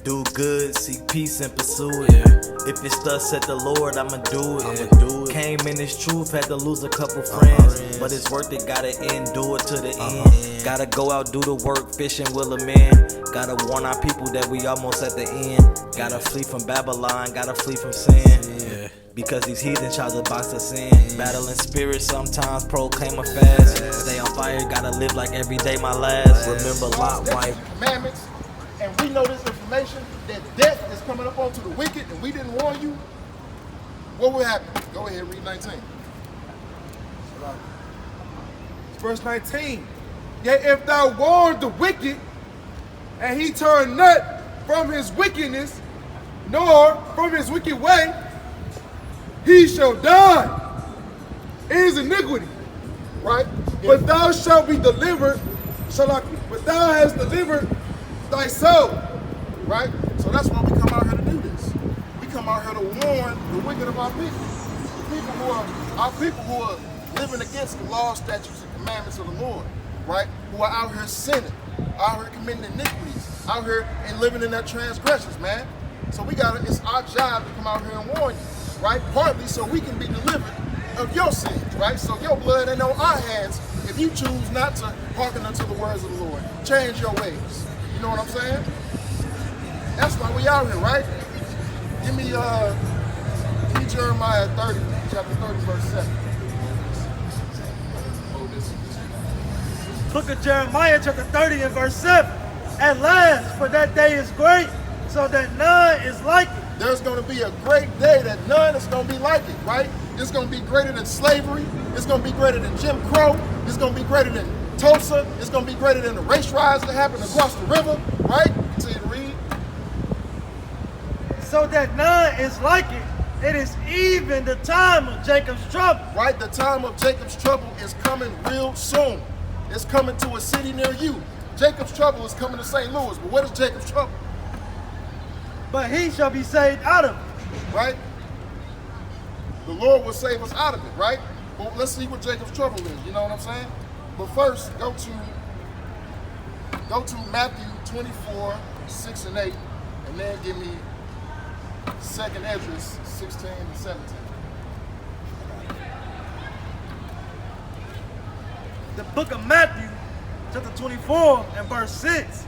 Do good, seek peace and pursue it. If it's thus said the Lord, I'ma do it. Came in this truth, had to lose a couple friends, but it's worth it, gotta endure to the end. Gotta go out, do the work, fishing will a man. Gotta warn our people that we almost at the end. Gotta flee from Babylon, gotta flee from sin. Because these heathens try to box us in. Battling spirits, sometimes proclaim a fast. Stay on fire, gotta live like every day my last. Remember Lot wife. Commandments, and we know this information that death is coming up onto the wicked, and we didn't warn you. What will happen? Go ahead, read 19. Verse 19. Yet if thou warn the wicked, and he turn not from his wickedness, nor from his wicked way, he shall die in his iniquity, right? But thou shalt be delivered, but thou hast delivered thy soul, right? So that's why we come out here to do this. We come out here to warn the wicked of our people. Our people who are living against the law, statutes, and commandments of the Lord, right? Who are out here sinning, out here committing iniquities, out here and living in their transgressions, man. So it's our job to come out here and warn you, right? Partly so we can be delivered of your sins, right? So your blood ain't on our hands if you choose not to hearken unto the words of the Lord. Change your ways. You know what I'm saying? That's why we out here, right? Give me Jeremiah 30, chapter 30, verse 7. Book of Jeremiah, chapter 30 and verse 7. At last, for that day is great, so that none is like it. There's going to be a great day that none is going to be like it, right? It's going to be greater than slavery. It's going to be greater than Jim Crow. It's going to be greater than Tulsa. It's going to be greater than the race riots that happened across the river, right? Continue to read. So that none is like it. It is even the time of Jacob's trouble. Right? The time of Jacob's trouble is coming real soon. It's coming to a city near you. Jacob's trouble is coming to St. Louis. But what is Jacob's trouble? But he shall be saved out of it. Right? The Lord will save us out of it, right? But let's see what Jacob's trouble is. You know what I'm saying? But first, go to Matthew 24, 6 and 8, and then give me 2nd Esdras 16 and 17. The book of Matthew, chapter 24 and verse 6.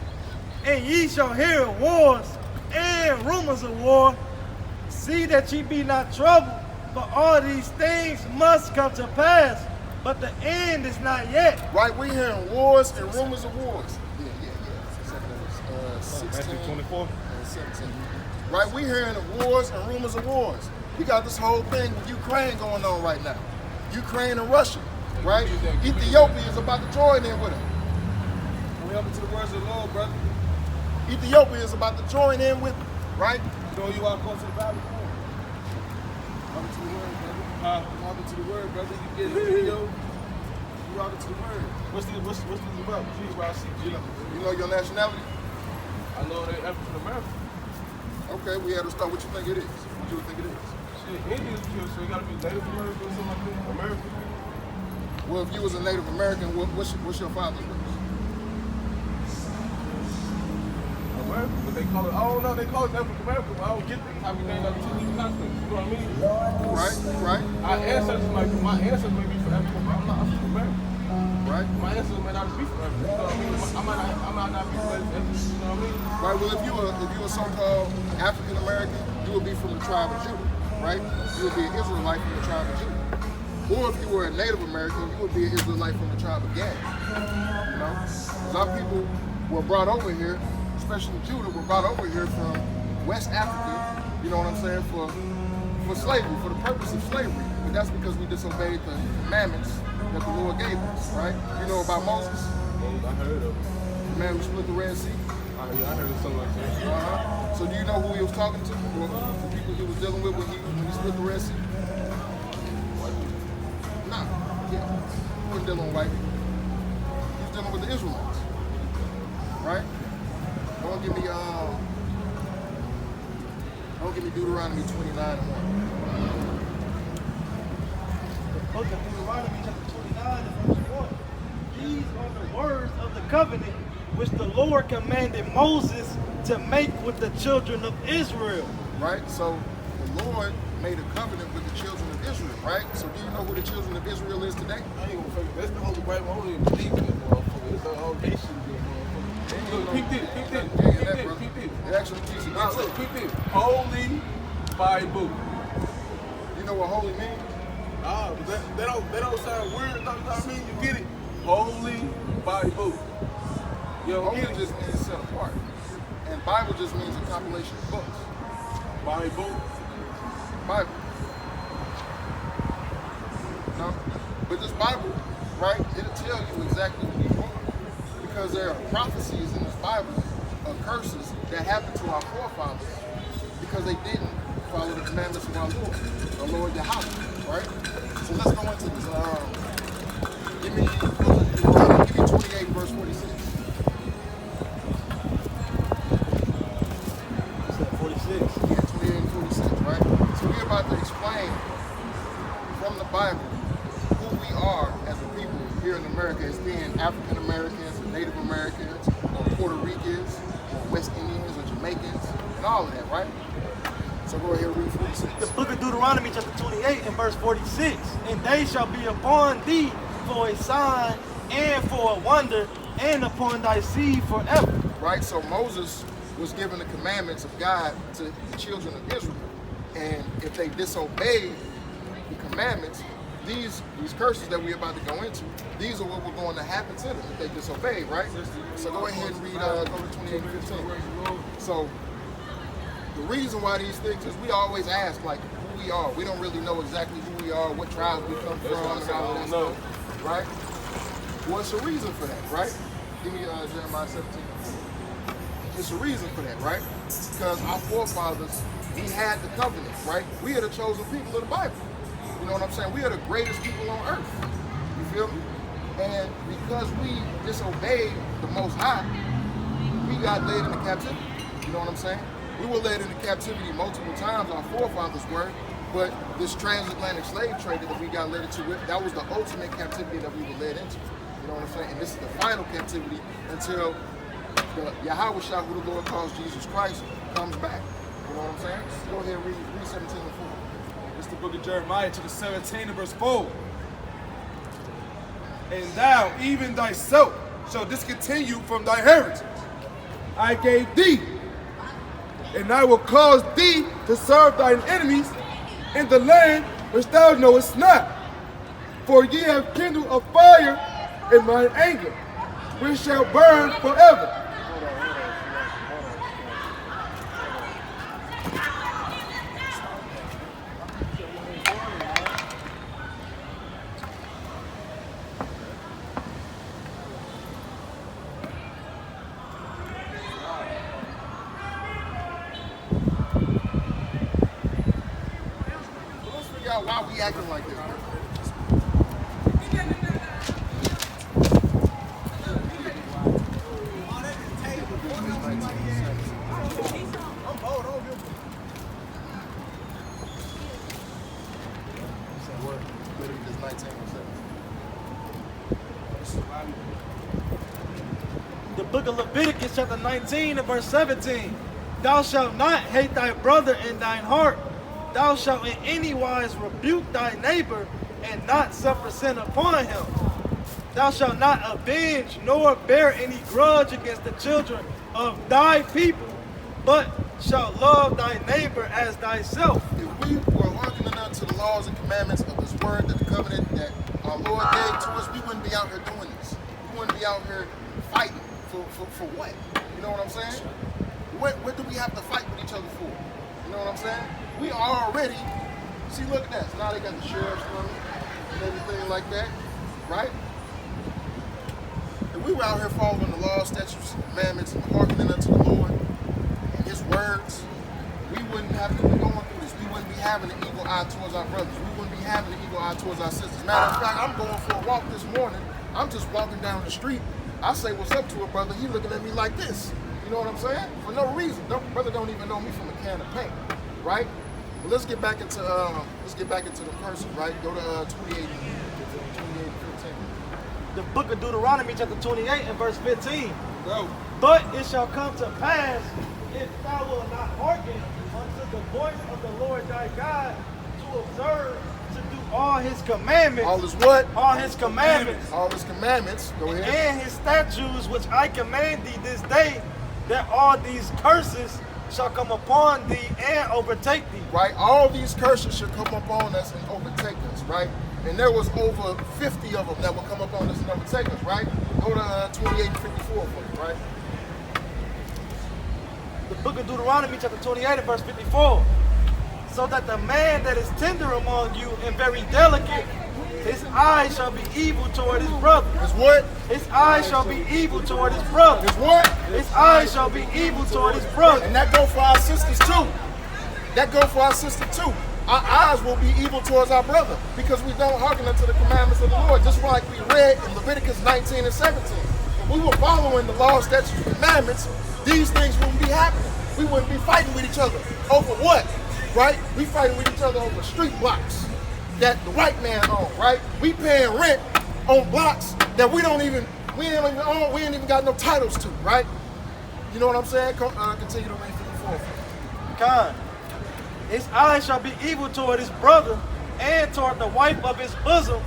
And ye shall hear of wars and rumors of war. See that ye be not troubled, for all these things must come to pass, but the end is not yet. Right, we're hearing wars and rumors of wars. Yeah. 16 24 and 17. Right, we're hearing of wars and rumors of wars. We got this whole thing with Ukraine going on right now. Ukraine and Russia, right? Ethiopia is about to join in with them. We up to the words of the Lord, brother. Ethiopia is about to join in with them, right? You know you are close to the Bible. Welcome to the word, brother. Welcome to the word, brother. You get it, video. You welcome to the word. What's this about? Please, where I see G. You know your nationality? I know they're African American. Okay, we had to start. What you think it is? What you think it is? Shit, Indians, so you gotta be Native American or something like that. American. Well, if you was a Native American, what's your father's race? American, but they call it, I don't know, they call it African American, but I don't get how we named after two different continents, you know what I mean? Right. Our ancestors, like, my ancestors may be from Africa, but I'm not African American. Right. My ancestors may not be from Africa, you know what I mean? I might not be from Africa, you know what I mean? Right, well, if you were so-called African American, you would be from the tribe of Judah, right? You would be an Israelite from the tribe of Judah. Or if you were a Native American, you would be an Israelite from the tribe of Gad. You know? Because our people were brought over here, especially Judah, were brought over here from West Africa, you know what I'm saying, for slavery, for the purpose of slavery. But that's because we disobeyed the commandments that the Lord gave us, right? You know about Moses? I heard of it. The man who split the Red Sea? I heard of something like that. So do you know who he was talking to? Or the people he was dealing with when he split the Red Sea? Nah, yeah. He wasn't dealing with white people. He was dealing with the Israelites. Right? Don't give me Deuteronomy 29 and 1. The book of Deuteronomy, chapter 29 and verse 1. These are the words of the covenant which the Lord commanded Moses to make with the children of Israel. Right? So the Lord made a covenant with the children of Israel, right? So do you know who the children of Israel is today? I ain't gonna figure. That's the Holy Bible. I don't even believe in that motherfucker. It's the whole nation. Look, peep this. It actually teaches you. Nah, look, peep this. Holy Bible. You know what holy means? But that don't sound weird. You know what I mean? You get it? Holy Bible. You don't Holy get it? just means set apart. And Bible just means a compilation of books. Bible. Bible. No? But this Bible, right, it'll tell you exactly who you are. Because there are prophecies in this Bible of curses that happened to our forefathers because they didn't follow the commandments of our Lord, the Lord Yahweh, right? So let's go into this. Give me 28 verse 46. 46. Yeah, 28 and 46, right? So we're about to explain from the Bible who we are as a people here in America as being African Americans, Native Americans, or Puerto Ricans, or West Indians, or Jamaicans, and all of that, right? So go ahead and read 46. The book of Deuteronomy chapter 28 and verse 46. And they shall be upon thee for a sign and for a wonder, and upon thy seed forever. Right? So Moses was given the commandments of God to the children of Israel. And if they disobeyed the commandments, these curses that we're about to go into, these are what were going to happen to them if they disobeyed, right? So go ahead and read, go to 28 and 15. So the reason why these things is we always ask like who we are. We don't really know exactly who we are, what tribes we come from, and all of that stuff, right? What's the reason for that, right? Give me Jeremiah 17. It's a reason for that, right? Because our forefathers, we had the covenant, right? We are the chosen people of the Bible. You know what I'm saying? We are the greatest people on earth. You feel me? And because we disobeyed the Most High, we got led into captivity. You know what I'm saying? We were led into captivity multiple times, our forefathers were, but this transatlantic slave trade that we got led into, that was the ultimate captivity that we were led into. You know what I'm saying? And this is the final captivity until the Yahweh Shah, who the Lord calls Jesus Christ, comes back. You know what I'm saying? Go ahead and read 17 and 4. It's the book of Jeremiah, chapter 17 and verse 4. And thou, even thyself, shall discontinue from thy heritage. I gave thee, and I will cause thee to serve thine enemies in the land which thou knowest not. For ye have kindled a fire in mine anger, which shall burn forever. Let's figure out why we acting like this. Leviticus 19 and 17. The book of Leviticus chapter 19 and verse 17. Thou shalt not hate thy brother in thine heart. Thou shalt in any wise rebuke thy neighbor and not suffer sin upon him. Thou shalt not avenge nor bear any grudge against the children of thy people, but shalt love thy neighbor as thyself. If we were hearkening unto the laws and commandments of this word, the covenant that our Lord gave to us, we wouldn't be out here doing this. We wouldn't be out here fighting for what? You know what I'm saying? What do we have to fight with each other for? You know what I'm saying? We already, see, look at that. So now they got the sheriff's coming and everything like that, right? If we were out here following the laws, statutes, and commandments, and hearkening unto the Lord and His words, we wouldn't have to be going through this. We wouldn't be having an eagle eye towards our brothers. We wouldn't be having an eagle eye towards our sisters. Matter of fact, I'm going for a walk this morning. I'm just walking down the street. I say what's up to a brother. He looking at me like this. You know what I'm saying? For no reason. Brother don't even know me from a can of paint, right? But let's get back into the person, right? Go to 28 and 15. The book of Deuteronomy chapter 28 and verse 15. Bro, But it shall come to pass if thou wilt not hearken unto the voice of the Lord thy God, to observe, to do all his commandments, All is what? all his commandments, All his commandments. Go ahead. and his statutes which I command thee this day, that all these curses shall come upon thee and overtake thee. Right? All these curses should come upon us and overtake us, right? And there was over 50 of them that will come upon us and overtake us, right? Go to 28 and 54 for me, right? The book of Deuteronomy chapter 28 and verse 54. So that the man that is tender among you and very delicate, his eyes shall be evil toward his brother. Is what? His eyes shall be evil toward his brother. Is what? His eyes shall be evil toward his brother. And that go for our sisters too. That go for our sister too. Our eyes will be evil towards our brother because we don't hearken unto the commandments of the Lord. Just like we read in Leviticus 19 and 17. If we were following the law, statutes, and commandments, these things wouldn't be happening. We wouldn't be fighting with each other. Over what? Right? We fighting with each other over street blocks that the white man owns, right? We paying rent on blocks that we ain't even own, we ain't even got no titles to, right? You know what I'm saying? Continue to read 54. God. His eyes shall be evil toward his brother, and toward the wife of his bosom,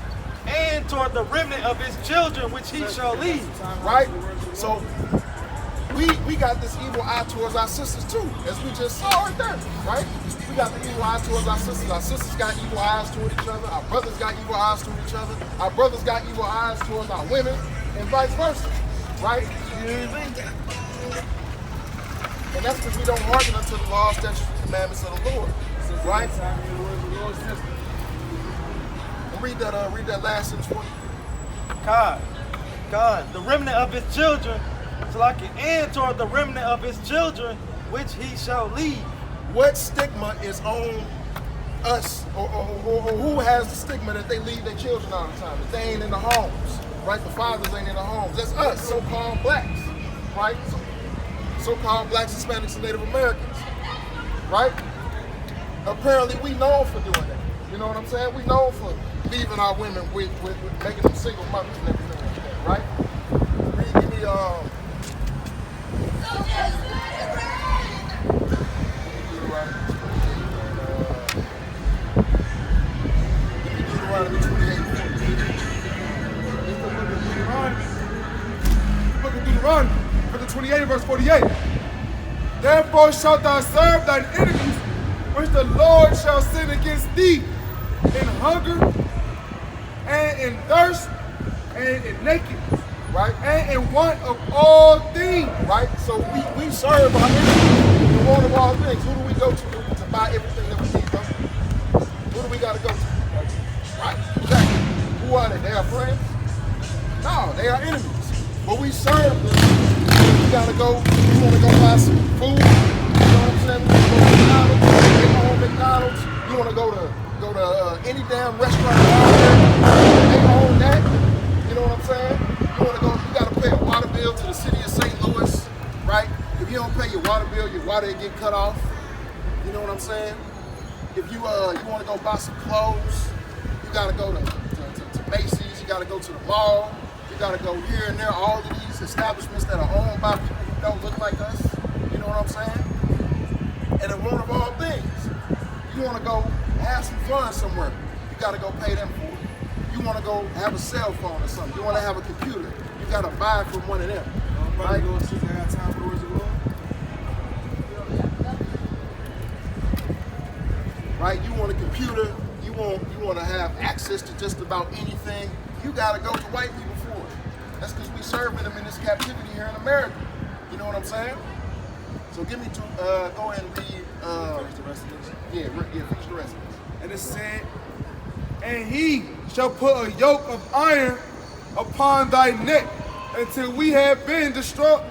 and toward the remnant of his children which he shall leave. Right? So we got this evil eye towards our sisters too, as we just saw right there, right? We got the evil eye towards our sisters. Our sisters got evil eyes toward each other. Our brothers got evil eyes toward each other. Our brothers got evil eyes towards our women, and vice versa, right? And that's because we don't hearken unto the law, statutes, and commandments of the Lord, right? Read that last sentence for me. God, the remnant of his children, so like an end toward the remnant of his children, which he shall leave. What stigma is on us, or who has the stigma that they leave their children all the time, that they ain't in the homes, right? The fathers ain't in the homes. That's us, so-called blacks, right? So-called blacks, Hispanics, and Native Americans, right? Apparently we known for doing that. You know what I'm saying? We known for leaving our women with making them single mothers and everything like that, right? Give me Deuteronomy 28. Book of Deuteronomy, chapter 28, verse 48. Therefore shalt thou serve thine enemies, which the Lord shall send against thee, in hunger, and in thirst, and in nakedness, Right? and in want of all things. Right? So we serve our enemies in want of all things. Who do we go to buy everything that we need, bro? Who do we got to go to? Right? Exactly. Who are they? They are friends? No, they are enemies. But we serve them. We got to go, we want to go buy some food. You know what I'm saying? We want to go to McDonald's. They own McDonald's. You want to go to any damn restaurant out there. They own that. You know what I'm saying? You want to go, you got to pay a water bill to the city of St. Louis, right? If you don't pay your water bill, your water will get cut off. You know what I'm saying? If you want to go buy some clothes, you got to go to Macy's, you got to go to the mall, you got to go here and there, all of these establishments that are owned by people who don't look like us. You know what I'm saying? And in one of all things, you want to go have some fun somewhere, you got to go pay them for it. You want to go have a cell phone or something, you want to have a computer, you got to buy it from one of them. Right? Right? You want a computer, you want to have access to just about anything, you got to go to white people for it. That's because we serving them in this captivity here in America. You know what I'm saying? So give me go ahead and read. Finish the rest of this. Yeah, finish the rest of this. And it said, and he shall put a yoke of iron upon thy neck until we have been destroyed.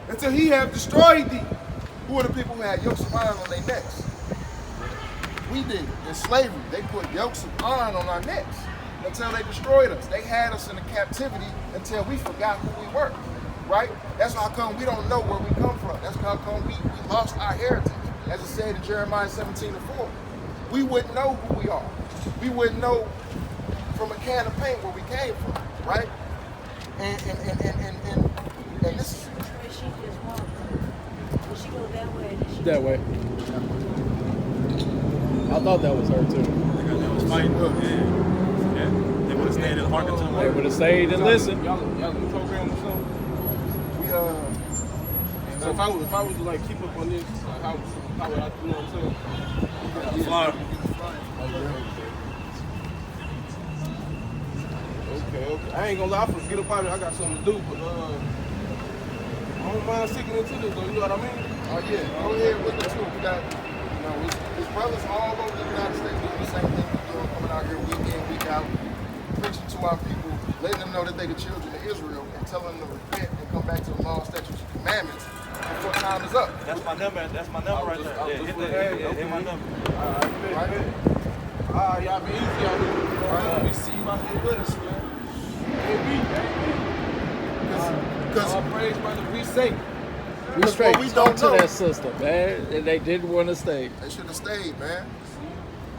Until he have destroyed thee. Who are the people who had yokes of iron on their necks? We did. In slavery, they put yokes of iron on our necks until they destroyed us. They had us in a captivity until we forgot who we were. Right? That's how come we don't know where we come from. That's how come we lost our heritage. As it said in Jeremiah 17:4. We wouldn't know who we are. We wouldn't know from a can of paint where we came from. Right? And this is She go that way. and then she- That way. I thought that was her too. They was fighting. Yeah. They would have stayed in Arkansas. They would have stayed and listened. Y'all in the program or something? We So if I was to like keep up on this, like how would I, you know what I'm saying? Florida. Okay. I ain't gonna lie, I forget about it. I got something to do, but I don't mind sticking into this though, you know what I mean? Oh yeah, go ahead with the truth. We got, his brothers all over the United States doing the same thing we're doing, coming out here week in, week out, preaching to our people, letting them know that they the children of Israel, and telling them to repent and come back to the law, statutes, and commandments before time is up. That's my number. That's my number right there. Yeah, hit my number. Right? Y'all be easy out here. We see you out here with us, man. Because All praise, brother. We safe. We straight what we don't to know. that sister, man. And they didn't want to stay. they should have stayed, man.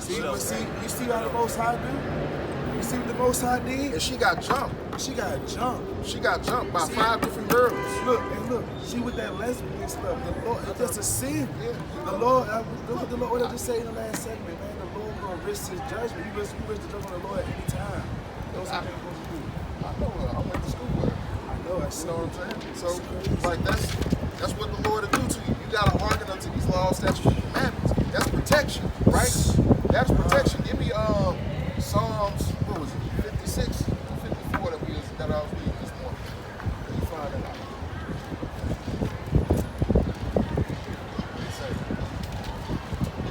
You see how the Most High do? You see what the Most High did? And she got jumped. She got jumped. She got jumped by 5 different girls. Look, she with that lesbian stuff. The Lord, it's just a sin. Yeah. The Lord, look what the Lord, what I just say in the last segment, man. The Lord gonna risk his judgment. You risk the judgment of the Lord at any time. Those are things you're supposed to do. I know her. I went to school with her. I know, I You see. know what I'm saying? So, like, that's what the Lord will do to you. You gotta hearken unto these laws, statutes, and commandments. That's protection, right? That's protection. Give me Psalms, what was it, 56 or 54 that I was reading this morning. Let me find that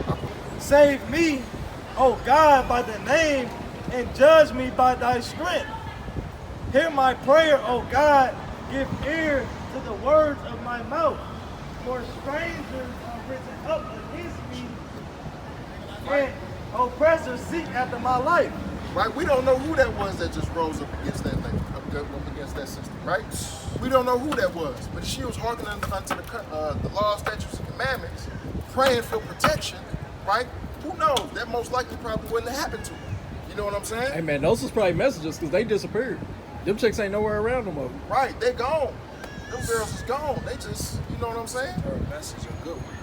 out. Save me, O God, by the name, and judge me by thy strength. Hear my prayer, O God. Give ear to the words of my mouth. For strangers are risen up against me, and oppressors seek after my life. Right? We don't know who that was that just rose up against that thing, up against that system, right? We don't know who that was, but she was hearkening unto the laws, statutes, and commandments, praying for protection, right? Who knows? That most likely probably wouldn't have happened to her. You know what I'm saying? Hey, man, those was probably messages because they disappeared. Them chicks ain't nowhere around no more. Right? They gone. Them girls is gone. They just, you know what I'm saying? Her message a good one.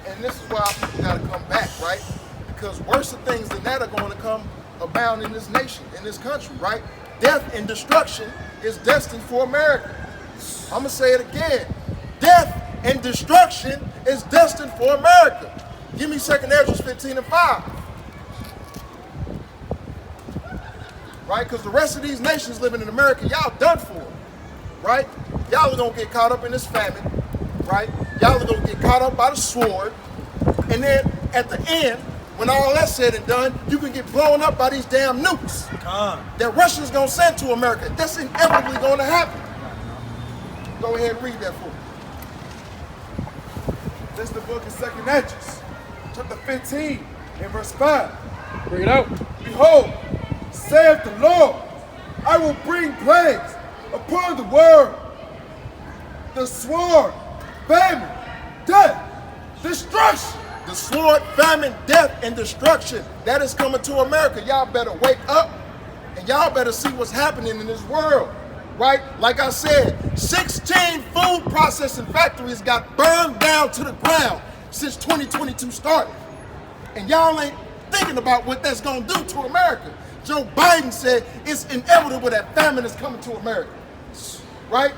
And this is why our people got to come back, right? Because worse things than that are going to come abound in this nation, in this country, right? Death and destruction is destined for America. I'm going to say it again. Death and destruction is destined for America. Give me 2 Ezra 15 and 5. Right? Because the rest of these nations living in America, y'all done for. Right? Y'all are going to get caught up in this famine. Right? Y'all are going to get caught up by the sword. And then at the end, when all that's said and done, you can get blown up by these damn nukes that Russia's going to send to America. That's inevitably going to happen. Go ahead and read that for me. This is the book of 2 Ezra, chapter 15, and verse 5. Bring it out. Behold, saith the Lord, I will bring plagues upon the world, the sword, famine, death, destruction. The sword, famine, death, and destruction that is coming to America. Y'all better wake up and y'all better see what's happening in this world. Right? Like I said, 16 food processing factories got burned down to the ground since 2022 started. And y'all ain't thinking about what that's going to do to America. Joe Biden said it's inevitable that famine is coming to America. Right?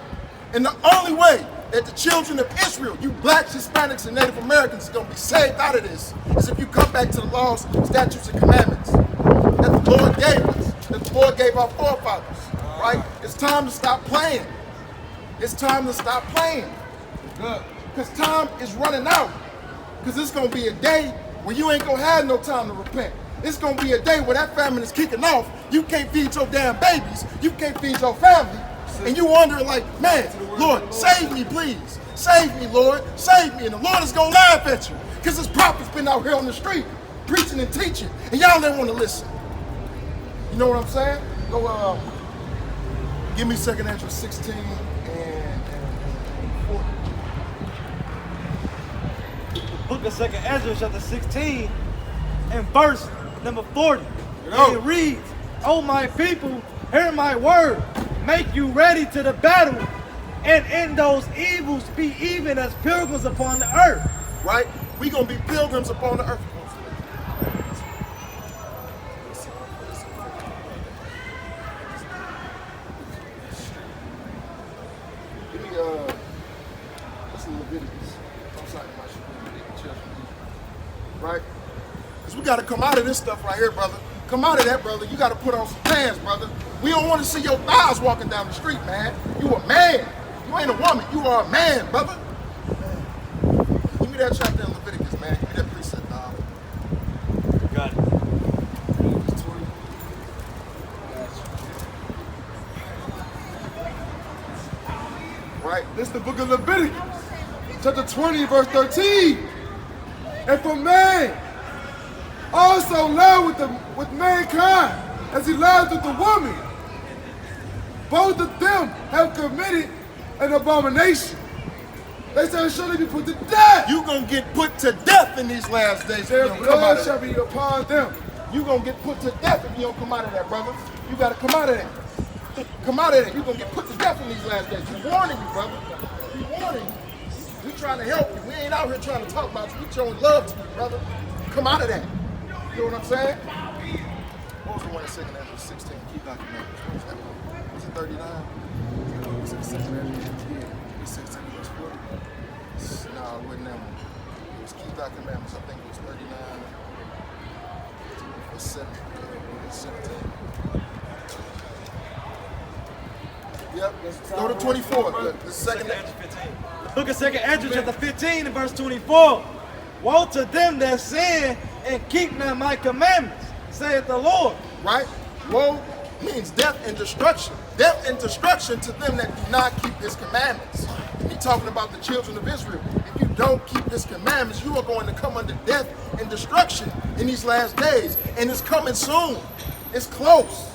And the only way that the children of Israel, you blacks, Hispanics, and Native Americans, are going to be saved out of this is if you come back to the laws, statutes, and commandments that the Lord gave us, that the Lord gave our forefathers. Right? It's time to stop playing. It's time to stop playing. Because time is running out. Because it's going to be a day when you ain't going to have no time to repent. It's going to be a day where that famine is kicking off. You can't feed your damn babies. You can't feed your family. And you wondering like, man, Lord, save me, please. Save me, Lord. Save me. And the Lord is going to laugh at you. Because his prophets been out here on the street preaching and teaching. And y'all didn't want to listen. You know what I'm saying? Go, give me 2 Ezra 16 and 40. Book of 2 Ezra, chapter 16, and verse number 40. And it reads, O my people, hear my word. Make you ready to the battle. and in those evils be even as pilgrims upon the earth. Right? We gonna be pilgrims upon the earth. Give me this is Leviticus. I'm sorry, my shoe. Right? Because we gotta come out of this stuff right here, brother. Come out of that, brother. You gotta put on some pants, brother. We don't want to see your thighs walking down the street, man. You a man. You ain't a woman. You are a man, brother. Give me that chapter in Leviticus, man. Give me that precept, dog. Got it. Leviticus 20. Right? This is the book of Leviticus, chapter 20, verse 13. And for man also lie with mankind as he lies with the woman. Both of them have committed an abomination. They shall surely be put to death. You gonna get put to death in these last days. Their if you don't come out blood of shall that. be upon them. You gonna get put to death if you don't come out of that, brother. You gotta come out of that. Come out of that. You gonna get put to death in these last days. We warning you, brother. We warning you. We trying to help you. We ain't out here trying to talk about you. We showing love to you, brother. Come out of that. You know what I'm saying? What was the one in 2nd Ezra 16? Keep documenting. What was that one? Was it 39? Was it 2nd Ezra 16 verse 40? No, it wasn't that one. It was Keep Thy Commandments. I think it was 39 or 17. Yep, go to 24. Look, the second. Look at 2nd Ezra chapter 15 and verse 24. Woe to them that sin and keep not my commandments, saith the Lord. Right? Woe means death and destruction. Death and destruction to them that do not keep his commandments. He's talking about the children of Israel. If you don't keep his commandments, you are going to come under death and destruction in these last days. And it's coming soon. It's close.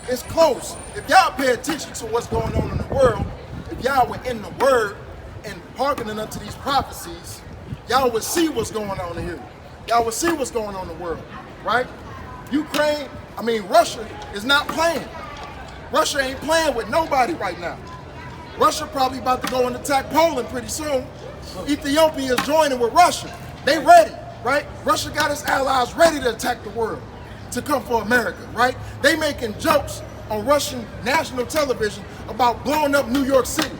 It's close. If y'all pay attention to what's going on in the world, if y'all were in the word and hearkening unto these prophecies, y'all would see what's going on in here. Y'all would see what's going on in the world, right? Russia is not playing. Russia ain't playing with nobody right now. Russia probably about to go and attack Poland pretty soon. Ethiopia is joining with Russia. They ready, right? Russia got its allies ready to attack the world, to come for America, right? They making jokes on Russian national television about blowing up New York City,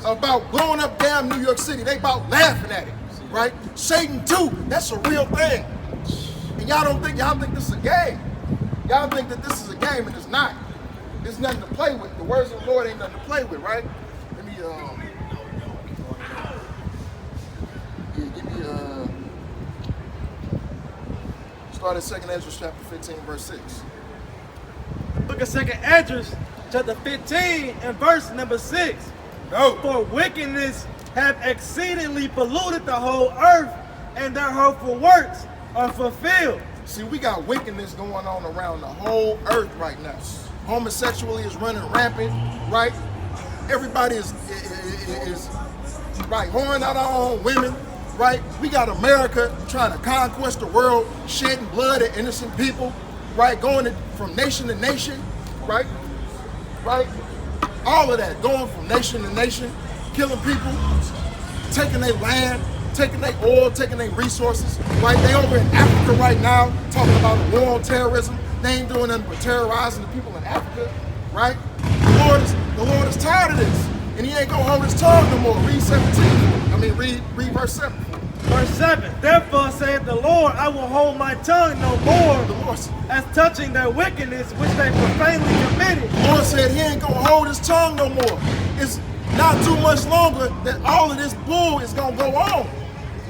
about blowing up damn New York City. They about laughing at it, right? Satan too, that's a real thing. And y'all think this is a game. Y'all think that this is a game, and it's not. There's nothing to play with. The words of the Lord ain't nothing to play with, right? Let me start at 2nd Ezra chapter 15, verse 6. Look at 2nd Ezra chapter 15 and verse number 6. No. For wickedness have exceedingly polluted the whole earth, and their hurtful works are fulfilled. See, we got wickedness going on around the whole earth right now. Homosexuality is running rampant, right? Everybody is right, whoring out our own women, right? We got America trying to conquest the world, shedding blood of innocent people, right? Going from nation to nation, right? Right? All of that, going from nation to nation, killing people, taking their land, taking their oil, taking their resources, right? They over in Africa right now talking about a war on terrorism. They ain't doing nothing but terrorizing the people in Africa, right? The Lord is tired of this, and he ain't gonna hold his tongue no more. Read verse 7. Verse 7. Therefore saith the Lord, I will hold my tongue no more The Lord, as touching their wickedness which they profanely committed. the Lord said he ain't gonna hold his tongue no more. It's not too much longer that all of this bull is gonna go on,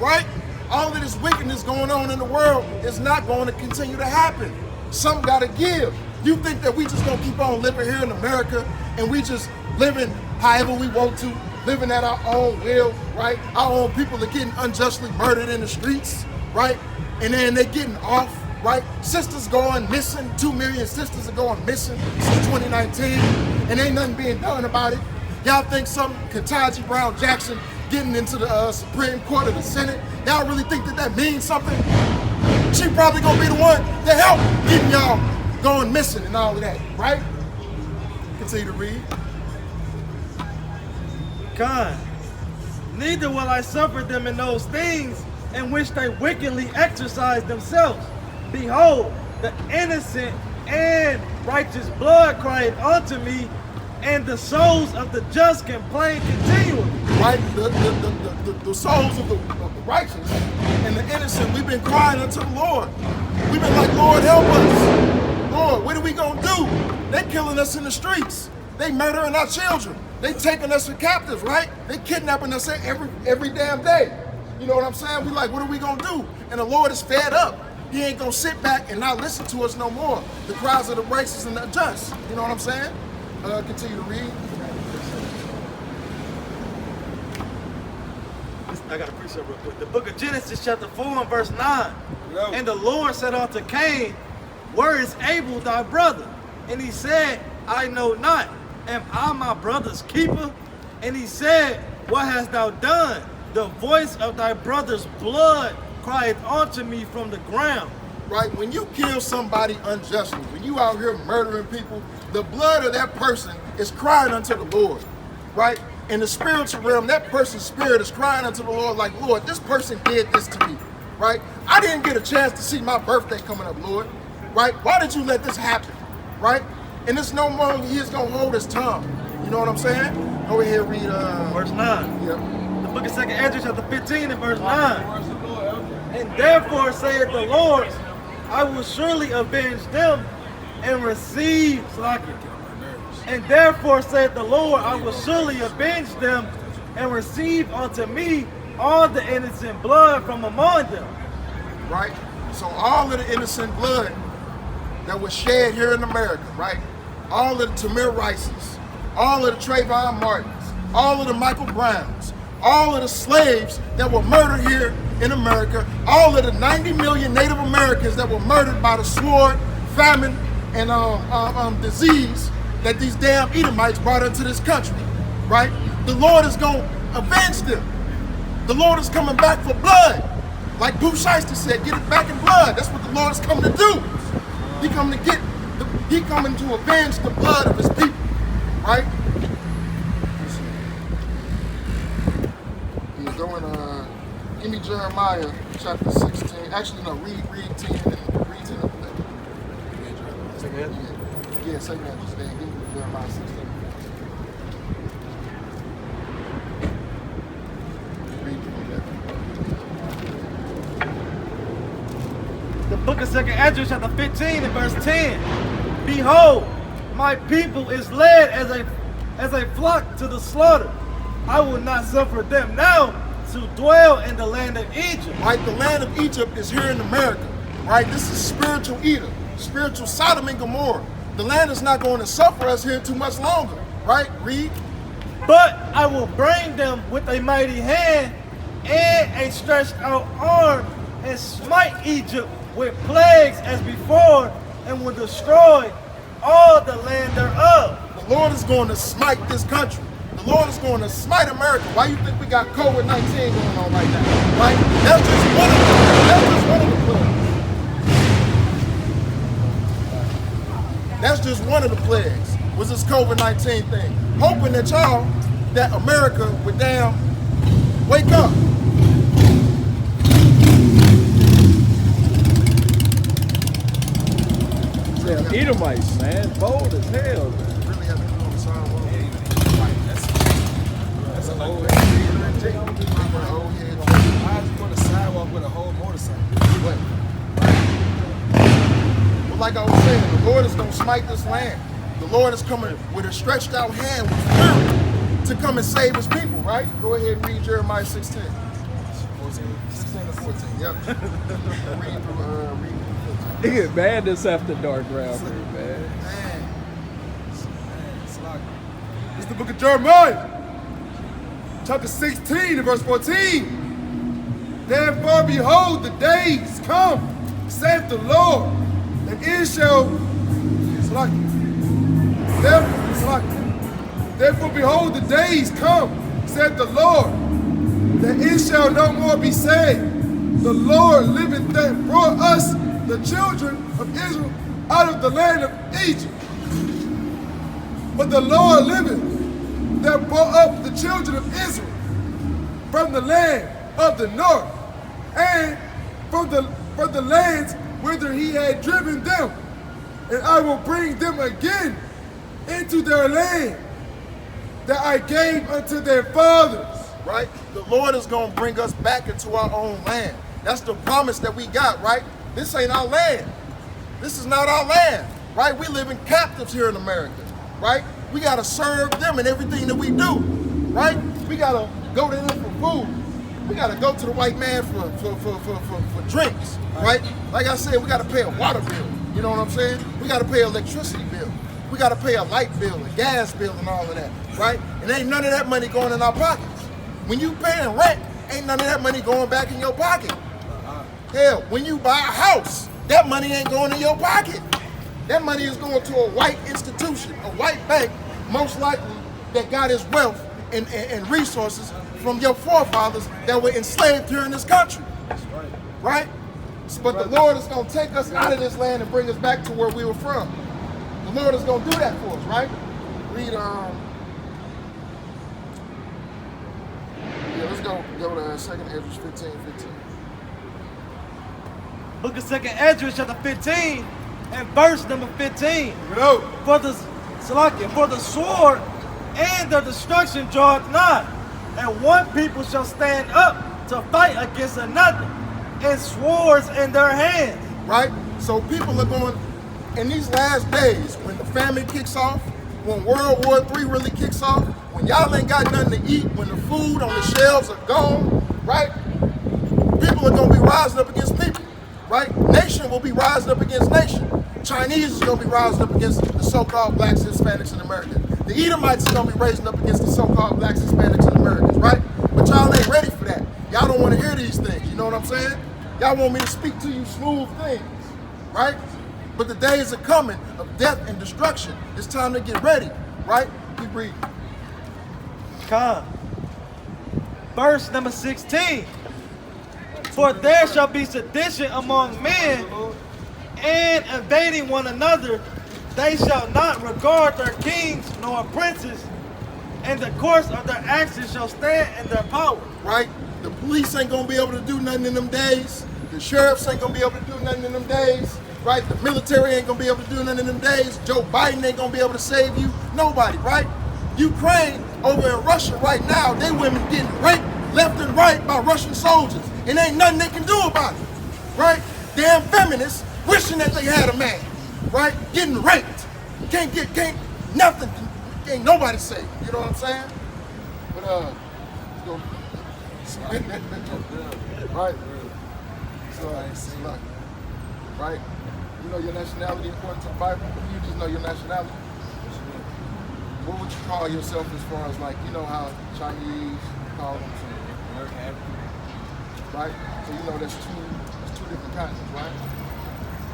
right? All of this wickedness going on in the world is not going to continue to happen. Something gotta give. You think that we just gonna keep on living here in America and we just living however we want to, living at our own will, right? Our own people are getting unjustly murdered in the streets, right? And then they're getting off, right? Sisters going missing, 2 million sisters are going missing since 2019, and ain't nothing being done about it. Y'all think some Ketanji Brown Jackson getting into the Supreme Court of the Senate, y'all really think that that means something? She probably gonna be the one to help getting y'all going missing and all of that, right? Continue to read. Kind. Neither will I suffer them in those things in which they wickedly exercise themselves. Behold, the innocent and righteous blood cried unto me, and the souls of the just complain continually. Right? The souls of the righteous and the innocent, we've been crying unto the Lord. We've been like, Lord, help us. Lord, what are we going to do? They're killing us in the streets. They murdering our children. They taking us for captives, right? They kidnapping us every damn day. You know what I'm saying? We like, what are we going to do? And the Lord is fed up. He ain't going to sit back and not listen to us no more. The cries of the righteous and the just. You know what I'm saying? Continue to read. I got to preach that real quick. The book of Genesis chapter 4 and verse 9. Yo. And the Lord said unto Cain, where is Abel thy brother? And he said, I know not. Am I my brother's keeper? And he said, what hast thou done? The voice of thy brother's blood crieth unto me from the ground. Right? When you kill somebody unjustly, when you out here murdering people, the blood of that person is crying unto the Lord. Right? In the spiritual realm, that person's spirit is crying unto the Lord like, Lord, this person did this to me. Right? I didn't get a chance to see my birthday coming up, Lord. Right? Why did you let this happen? Right? And it's no more he is going to hold his tongue. You know what I'm saying? Go ahead and read Verse 9. Yep. The book of 2 Ezra chapter 15 and verse 9. And therefore saith the Lord, I will surely avenge them and receive And therefore saith the Lord, I will surely avenge them and receive unto me all the innocent blood from among them. Right? So all of the innocent blood that was shed here in America, right? All of the Tamir Rices, all of the Trayvon Martins, all of the Michael Browns, all of the slaves that were murdered here in America, all of the 90 million Native Americans that were murdered by the sword, famine, and disease that these damn Edomites brought into this country, right? The Lord is going to avenge them. The Lord is coming back for blood. Like Boo Shiesty said, get it back in blood. That's what the Lord is coming to do. He coming to avenge the blood of his people, right? He's going, give me Jeremiah chapter 16. Actually, no, read 10 and read 10 of that. Yeah, second half just there. Give me Jeremiah 16. Read that. The book of 2 Ezra chapter 15 and verse 10. Behold, my people is led as a flock to the slaughter. I will not suffer them now to dwell in the land of Egypt. Right, the land of Egypt is here in America. Right, this is spiritual Edom, spiritual Sodom and Gomorrah. The land is not going to suffer us here too much longer. Right, read. But I will bring them with a mighty hand and a stretched out arm and smite Egypt with plagues as before and will destroy all the land thereof. The Lord is going to smite this country. The Lord is going to smite America. Why you think we got COVID-19 going on right now? Right? That's just one of the plagues. Was this COVID-19 thing. Hoping that that America would damn wake up. Yeah, Edomites, man. Bold as hell. Really have to do on the sidewalk. That's a old Why Why'd you on the sidewalk with a whole motorcycle? Well, like I was saying, the Lord is going to smite this land. The Lord is coming with a stretched out hand with fury to come and save his people, right? Go ahead and read Jeremiah 16. 16 to 14, yep. read through 15. It get bad this after dark around here, man. It's the book of Jeremiah, chapter 16 and verse 14. Therefore, behold, the days come, saith the Lord, and it shall, therefore, behold, the days come, saith the Lord, that it shall no more be said, the Lord liveth that brought us, the children of Israel, out of the land of Egypt. But the Lord liveth, that brought up the children of Israel from the land of the north and from the lands whither he had driven them, and I will bring them again into their land that I gave unto their fathers. Right? The Lord is going to bring us back into our own land. That's the promise that we got, right? This ain't our land. This is not our land, right? We live in captives here in America, right? We got to serve them in everything that we do, right? We got to go to them for food. We got to go to the white man for drinks, right? Like I said, we got to pay a water bill. You know what I'm saying? We got to pay an electricity bill. We got to pay a light bill, a gas bill, and all of that, right? And ain't none of that money going in our pockets. When you paying rent, ain't none of that money going back in your pocket. Hell, when you buy a house, that money ain't going in your pocket. That money is going to a white institution, a white bank, most likely that got its wealth and resources from your forefathers that were enslaved here in this country. Right? But the Lord is going to take us out of this land and bring us back to where we were from. The Lord is going to do that for us, right? Read, let's go to 2nd Ezra 15:15. Book of 2nd Ezra, chapter 15, and verse number 15. Go. For the sword and the destruction draweth nigh, and one people shall stand up to fight against another, and swords in their hands. Right? So people are going, in these last days, when the famine kicks off, when World War III really kicks off, when y'all ain't got nothing to eat, when the food on the shelves are gone, right? People are going to be rising up against people, right? Nation will be rising up against nation. Chinese is going to be rising up against the so-called blacks, Hispanics, and Americans. The Edomites is going to be raising up against the so-called blacks, Hispanics, and Americans, right? But y'all ain't ready for that. Y'all don't want to hear these things, you know what I'm saying? Y'all want me to speak to you smooth things, right? But the days are coming of death and destruction. It's time to get ready, right? Keep reading. Come. Verse number 16. For there shall be sedition among men, and invading one another, they shall not regard their kings nor princes, and the course of their actions shall stand in their power. Right? The police ain't gonna be able to do nothing in them days. The sheriffs ain't gonna be able to do nothing in them days. Right? The military ain't gonna be able to do nothing in them days. Joe Biden ain't gonna be able to save you. Nobody, right? Ukraine over in Russia right now, they women getting raped left and right by Russian soldiers. And ain't nothing they can do about it. Right? Damn feminists wishing that they had a man. Right? Getting raped. Can't nothing. Ain't nobody safe. You know what I'm saying? But let's go. Right? So like, right? You know your nationality according to the Bible? You just know your nationality. What would you call yourself as far as like, you know how Chinese call them American African? Right? So you know there's two different continents, right?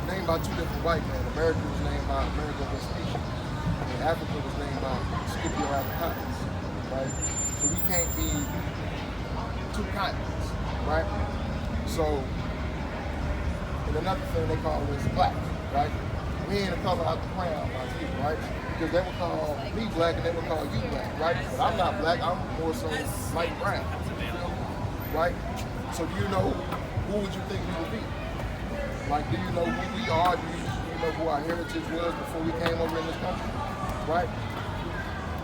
Named by two different white men. America was named by Amerigo Vespucci, and Africa was named by Scipio Africanus, right? So we can't be two continents, right? So, and another thing they call us black, right? We ain't a color out the crown, like you, right? Because they would call me black and they would call you black, right? But I'm not black, I'm more so light brown, right? So do you know, who would you think we would be? Like, do you know who we are? Do you know who our heritage was before we came over in this country? Right?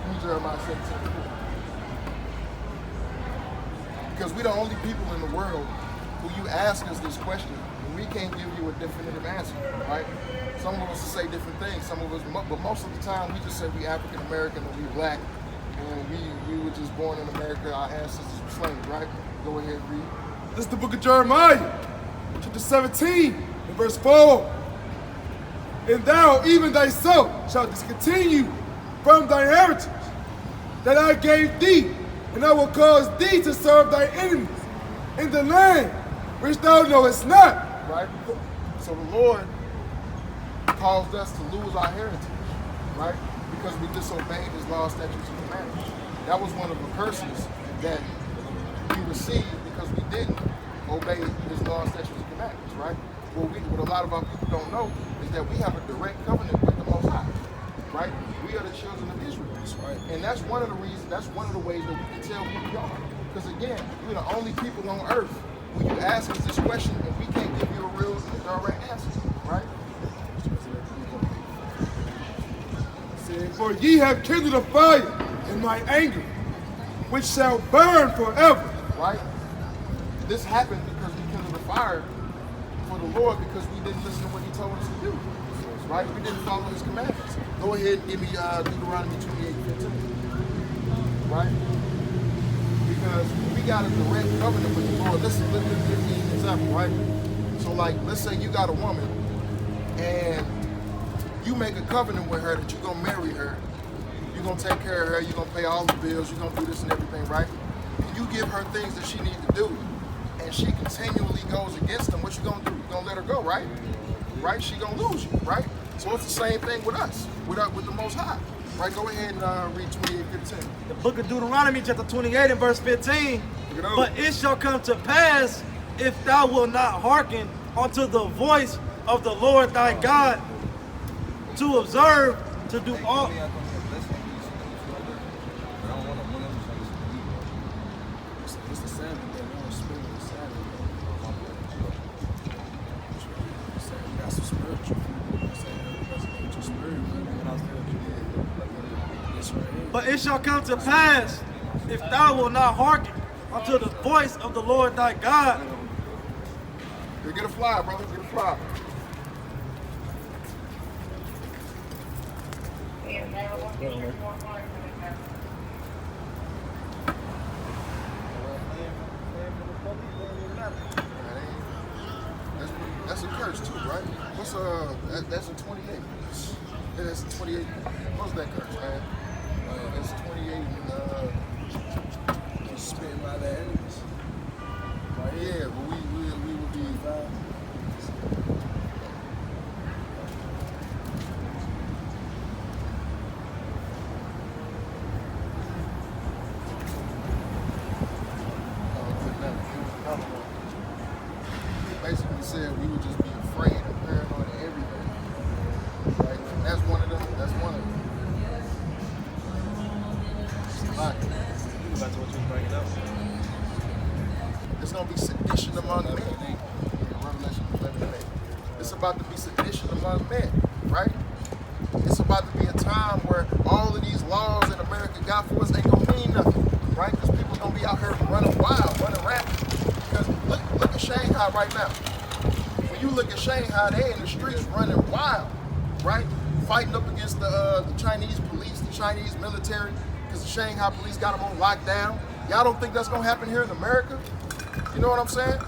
Who's Jeremiah 17? Because we're the only people in the world who you ask us this question, and we can't give you a definitive answer, right? Some of us will say different things, some of us, but most of the time we just say we African American or we black, and we were just born in America, our ancestors were slaves, right? Go ahead, read. This is the book of Jeremiah, chapter 17, and verse 4. And thou, even thyself, shalt discontinue from thy heritage that I gave thee, and I will cause thee to serve thy enemies in the land which thou knowest not. Right? So the Lord caused us to lose our heritage, right? Because we disobeyed his law, statutes, and commandments. That was one of the curses that we received because we didn't obey his law, statutes, and commandments, right? What a lot of our people don't know is that we have a direct covenant with the Most High, right? We are the children of Israel. That's right. And that's one of the reasons, that's one of the ways that we can tell who we are. Because again, we're the only people on earth when you ask us this question and we can't give you a real direct answer, right? For ye have kindled a fire in my anger, which shall burn forever. Right? This happened because we kindled a fire for the Lord because we didn't listen to what he told us to do. Right? We didn't follow his commandments. Go ahead and give me Deuteronomy 28:15. Right? Because we got a direct covenant with the Lord. Let's give me an example, right? So like, let's say you got a woman and you make a covenant with her that you're gonna marry her, you're gonna take care of her, you're gonna pay all the bills, you're gonna do this and everything, right? And you give her things that she needs to do, and she continually goes against them, what you gonna do? You're gonna let her go, right? Right? She gonna lose you, right? So it's the same thing with us, with the Most High. Right? Go ahead and read 28:15. The book of Deuteronomy chapter 28 and verse 15. But it shall come to pass if thou wilt not hearken unto the voice of the Lord thy God to observe to do all. It's the Sabbath day. We don't spirit the Sabbath. We got some spiritual food. I'm saying that's your spirit. This right here. But it shall come to pass if thou wilt not hearken unto the voice of the Lord thy God. Here, get a fly, brother. Get a fly. That's a curse too, right? What's that's a 28. Yeah, that's a 28. What's that curse, man? That's 28. Just spitting by the enemies. Right? Yeah, but we would be. Basically said we would just be afraid and paranoid of everything. Right? And that's one of them. That's one of them. Right. Back to what you was bringing up. There's going to be sedition among men. Revelation 11:8. It's about to be sedition among men, right? It's about to be a time where all of these laws that America got for us ain't going to mean nothing, right? Because people going to be out here running wild, running rampant. Because look at Shanghai right now. When you look at Shanghai, they in the streets running wild, right? Fighting up against the Chinese police, the Chinese military, because the Shanghai police got them on lockdown. Y'all don't think that's going to happen here in America? You know what I'm saying?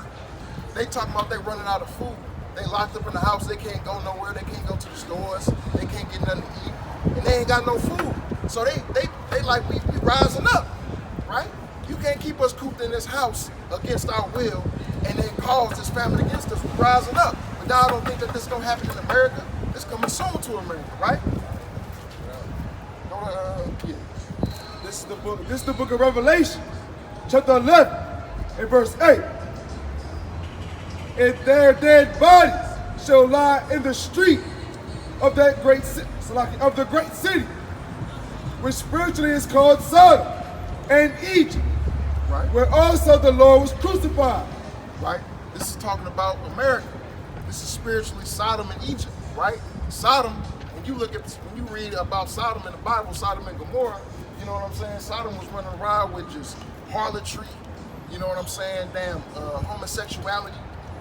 They talking about they running out of food. They locked up in the house. They can't go nowhere. They can't go to the stores. They can't get nothing to eat. And they ain't got no food. So they like, we rising up, right? You can't keep us cooped in this house against our will and then cause this famine against us. We're rising up. But now I don't think that this is going to happen in America. It's coming soon to America, right? Yeah. This is the book of Revelation, chapter 11, and verse 8. And their dead bodies shall lie in the street of that great city, which spiritually is called Sodom and Egypt, Right. where also the Lord was crucified. Right? This is talking about America. This is spiritually Sodom and Egypt, right? Sodom, when you read about Sodom in the Bible, Sodom and Gomorrah, you know what I'm saying? Sodom was running around with just harlotry, you know what I'm saying? Damn, homosexuality,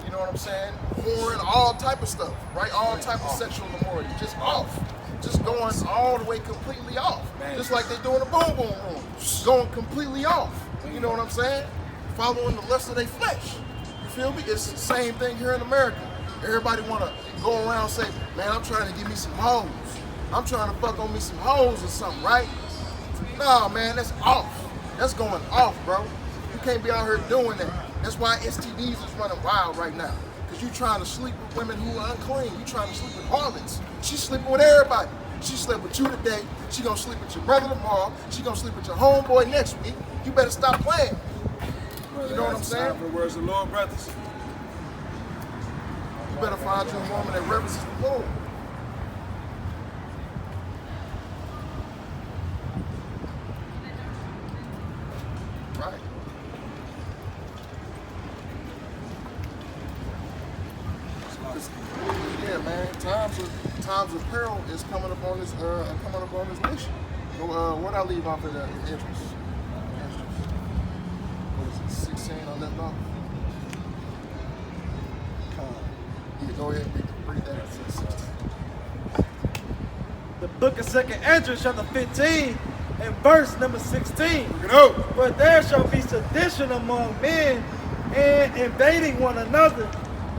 you know what I'm saying? Porn, all type of stuff, right? All type of sexual immorality, just off. Just going all the way completely off. Just like they do in the boom boom room. Going completely off. You know what I'm saying? Following the lust of their flesh. You feel me? It's the same thing here in America. Everybody want to go around and say, man, I'm trying to give me some hoes. I'm trying to fuck on me some hoes or something, right? No, man, that's off. That's going off, bro. You can't be out here doing that. That's why STDs is running wild right now. Because you trying to sleep with women who are unclean. You trying to sleep with harlots. She's sleeping with everybody. She slept with you today. She gonna sleep with your brother tomorrow. She gonna sleep with your homeboy next week. You better stop playing. You know what I'm saying? For the words of the Lord, brothers. You better find you a woman that represents the Lord. times of peril is coming upon this nation. So, what I leave off of the interest? What is it? 16 I left off. You can go ahead and read that at 16. The book of 2nd Esdras, chapter 15, and verse number 16. Look it up. For there shall be sedition among men, and invading one another.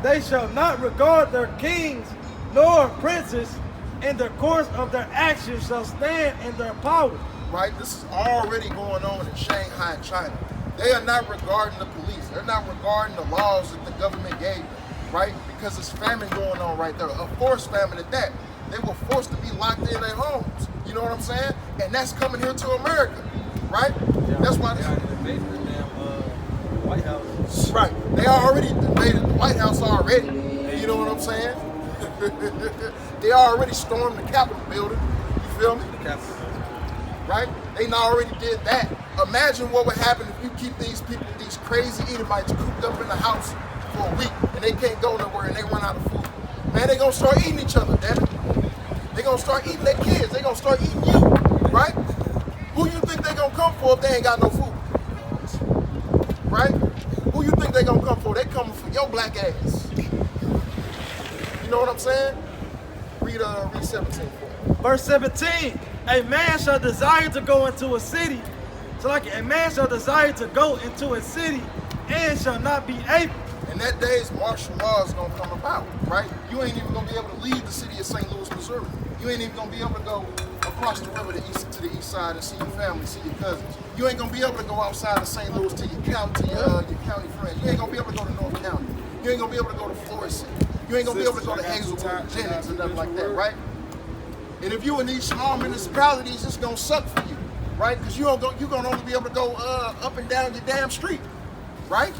They shall not regard their kings nor princes, and the course of their actions shall stand in their power. Right? This is already going on in Shanghai, China. They are not regarding the police. They're not regarding the laws that the government gave them, right? Because there's famine going on right there, a forced famine at that. They were forced to be locked in their homes. You know what I'm saying? And that's coming here to America, right? That's why this. White House. Right. They already invaded the White House already. You know what I'm saying? They already stormed the Capitol building. You feel me? Right? They already did that. Imagine what would happen if you keep these people, these crazy Edomites, cooped up in the house for a week and they can't go nowhere and they run out of food. Man, they gonna start eating each other, damn it. They gonna start eating their kids. They gonna start eating you, right? Who you think they gonna come for if they ain't got no food? Right? Who you think they gonna come for? They coming for your black ass. You know what I'm saying? Read 17. Verse 17. A man shall desire to go into a city. So like a man shall desire to go into a city and shall not be able. And that day's martial law is gonna come about, right? You ain't even gonna be able to leave the city of St. Louis, Missouri. You ain't even gonna be able to go across the river to the east side and see your family, see your cousins. You ain't gonna be able to go outside of St. Louis to your county friends. You ain't gonna be able to go to North County. You ain't gonna be able to go to Florissant. You ain't gonna be able to go to Hazelwood, Jennings, and nothing like that, right? And if you in these small municipalities, it's gonna suck for you, right? Because you're gonna only be able to go up and down your damn street, right?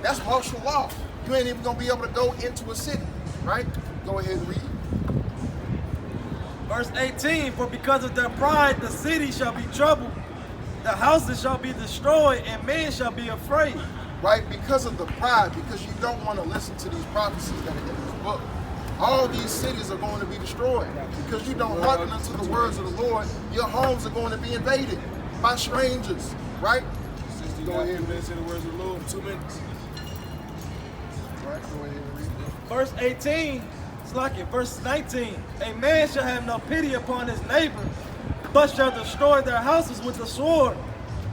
That's martial law. You ain't even gonna be able to go into a city, right? Go ahead and read. Verse 18. For because of their pride the city shall be troubled, the houses shall be destroyed, and men shall be afraid. Right? Because of the pride, because you don't want to listen to these prophecies that are in this book. All these cities are going to be destroyed. Because you don't hearken unto the words of the Lord, your homes are going to be invaded by strangers, right? Go ahead and say the words of the Lord in 2 minutes. Right? Go ahead and read. Verse 18. It's like it. Verse 19. A man shall have no pity upon his neighbor, but shall destroy their houses with the sword,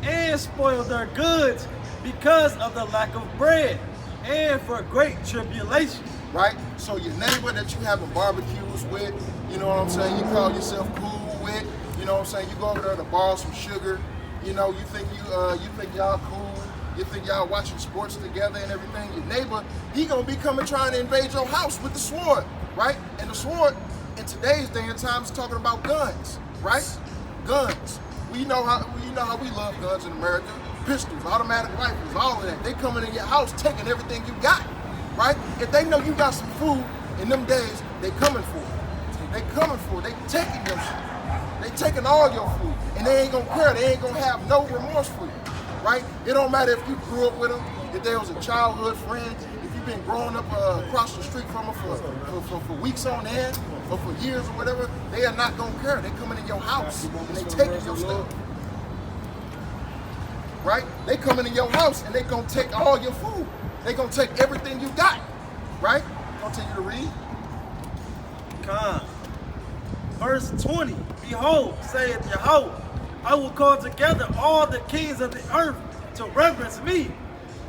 and spoil their goods, because of the lack of bread, and for great tribulation. Right? So your neighbor that you having barbecues with, you know what I'm saying, you call yourself cool with, you know what I'm saying, you go over there to borrow some sugar, you know, you think y'all cool, you think y'all watching sports together and everything. Your neighbor, he gonna be coming trying to invade your house with the sword, right? And the sword in today's day and time is talking about guns, right? Guns. We know how we love guns in America. Pistols, automatic rifles, all of that. They coming in your house taking everything you got, right? If they know you got some food in them days, they coming for it. They coming for it. They taking your shit. They taking all your food, and they ain't gonna care. They ain't gonna have no remorse for you, right? It don't matter if you grew up with them, if there was a childhood friend, if you've been growing up across the street from them for weeks on end, or for years or whatever. They are not gonna care. They coming in your house and they taking your stuff. Right? They coming in your house and they gonna take all your food. They gonna take everything you got. Right? Continue to read. Con. Verse 20. Behold, saith Yahweh, I will call together all the kings of the earth to reverence me,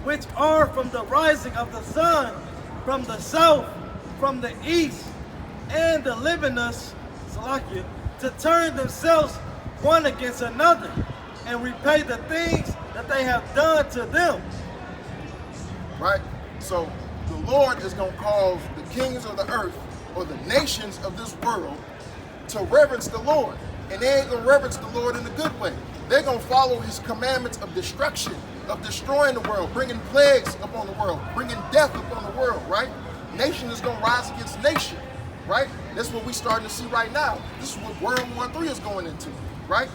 which are from the rising of the sun, from the south, from the east, and delivering us, Salakia, to turn themselves one against another, and repay the things that they have done to them. Right? So the Lord is going to cause the kings of the earth, or the nations of this world, to reverence the Lord. And they ain't going to reverence the Lord in a good way. They're going to follow his commandments of destruction, of destroying the world, bringing plagues upon the world, bringing death upon the world, right? Nation is going to rise against nation, right? That's what we're starting to see right now. This is what World War III is going into, right?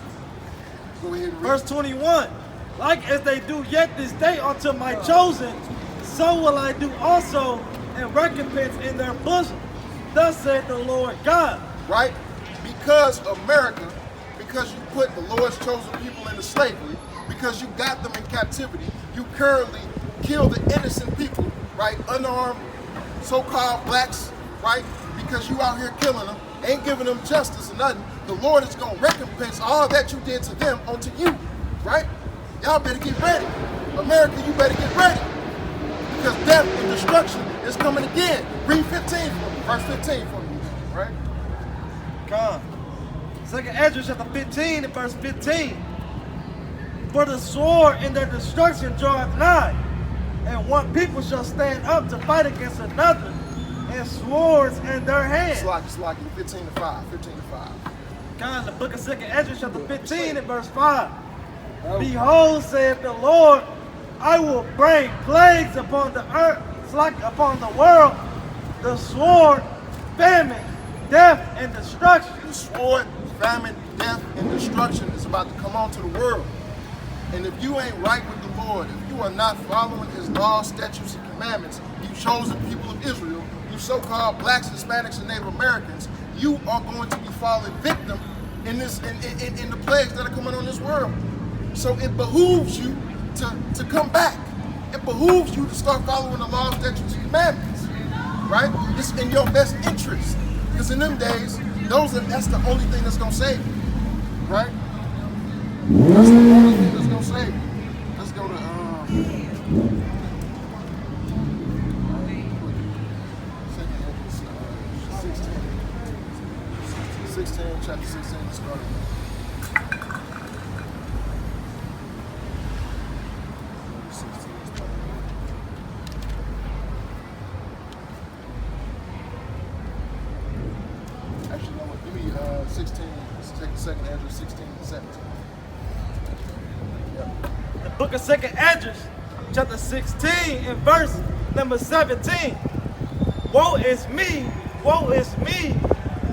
Go ahead and read. Verse 21. Like as they do yet this day unto my chosen, so will I do also, and recompense in their bosom. Thus saith the Lord God. Right? Because America, because you put the Lord's chosen people into slavery, because you got them in captivity, you currently kill the innocent people, right? Unarmed so-called blacks, right? Because you out here killing them, ain't giving them justice or nothing. The Lord is gonna recompense all that you did to them onto you, right? Y'all better get ready. America, you better get ready. Because death and destruction is coming again. Read 15 for me, verse 15 for me, right? Come. 2nd Ezra chapter 15 and verse 15. For the sword in their destruction draweth nigh, and one people shall stand up to fight against another, and swords in their hands. Slack, 15 to 5, 15 to 5. God, the book of 2nd Ezra chapter 15 and verse 5. Behold, saith the Lord, I will bring plagues upon the earth, upon the world, the sword, famine, death, and destruction. The sword, famine, death, and destruction is about to come onto the world. And if you ain't right with the Lord, if you are not following his laws, statutes, and commandments, you chosen people of Israel, you so-called blacks, Hispanics, and Native Americans, you are going to be falling victim in the plagues that are coming on this world. So it behooves you to come back. It behooves you to start following the laws, statutes, and commandments. Right? It's in your best interest. Because in them days, that's the only thing that's gonna save you. Right? That's the only thing that's gonna save you. Let's go to 16, chapter 16, starting. Actually, no, give me 16, take the 2nd Ezra 16 and 17. Yep. The book of 2nd Ezra, chapter 16 and verse number 17. Woe is me, woe is me.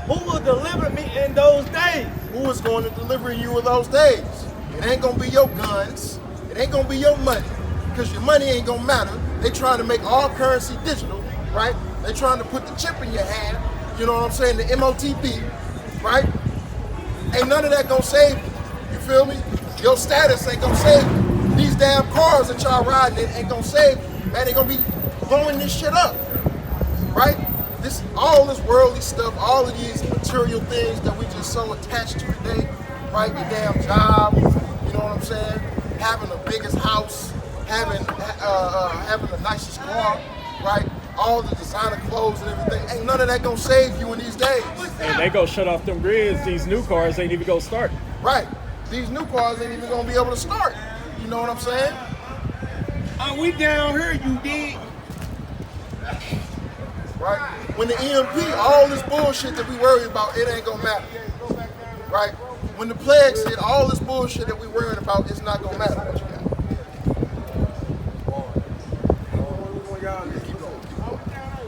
Who will deliver me in those days? Who is going to deliver you in those days? It ain't gonna be your guns. It ain't gonna be your money. Because your money ain't gonna matter. They trying to make all currency digital, right? They trying to put the chip in your hand. You know what I'm saying? The MOTP, right? Ain't none of that gonna save you. You feel me? Your status ain't gonna save you. These damn cars that y'all riding in ain't gonna save you. Man, they gonna be blowing this shit up, right? All this worldly stuff, all of these material things that we just so attached to today, right? Your damn job, you know what I'm saying? Having the biggest house, having the nicest car, right? All the designer clothes and everything. Ain't none of that gonna save you in these days. And they go shut off them grids. These new cars ain't even gonna start. Right. These new cars ain't even gonna be able to start. You know what I'm saying? Are we down here, you dig? Right? When the EMP, all this bullshit that we worry about, it ain't gonna matter. Right? When the plagues hit, all this bullshit that we worrying about, it's not gonna matter what you got.